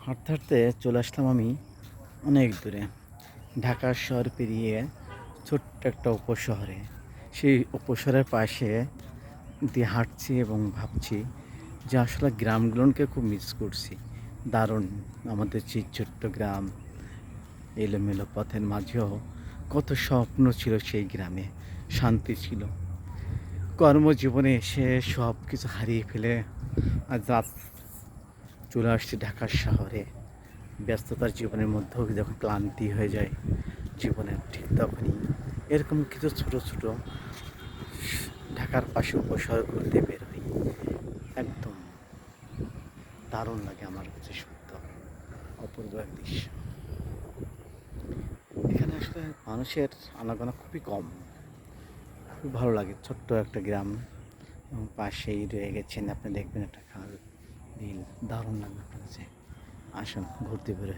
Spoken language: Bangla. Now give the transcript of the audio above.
হাঁটতে হাঁটতে চলে আসলাম আমি অনেক দূরে। ঢাকা শহর পেরিয়ে ছোট্ট একটা উপশহরে। সেই উপশহরের পাশে দিয়ে হাঁটছি এবং ভাবছি যে আসলে গ্রামগুলোকে খুব মিস করছি। দারুণ আমাদের যে ছোট্ট গ্রাম, এলোমেলো পথের মাঝেও কত স্বপ্ন ছিল সেই গ্রামে, শান্তি ছিল। কর্মজীবনে এসে সব কিছু হারিয়ে ফেলে আজ চলে আসছি ঢাকা শহরে। ব্যস্ততার জীবনের মধ্যেও যখন ক্লান্তি হয়ে যায় জীবনের, ঠিক তখনই এরকম কিছু ছোট ছোট ঢাকার পাশে উপশহর ঘুরতে বের হই। একদম দারুণ লাগে আমার কাছে, সত্য অপূর্ব এক দৃশ্য। এখানে আসলে মানুষের আনাগোনা খুবই কম। খুব ভালো লাগে, ছোট্ট একটা গ্রাম এবং পাশেই রয়ে গেছেন আপনি, দেখবেন একটা খাল, বিল, দারুণ লাগবে আপনার কাছে। আসুন ঘুরতে বের হই।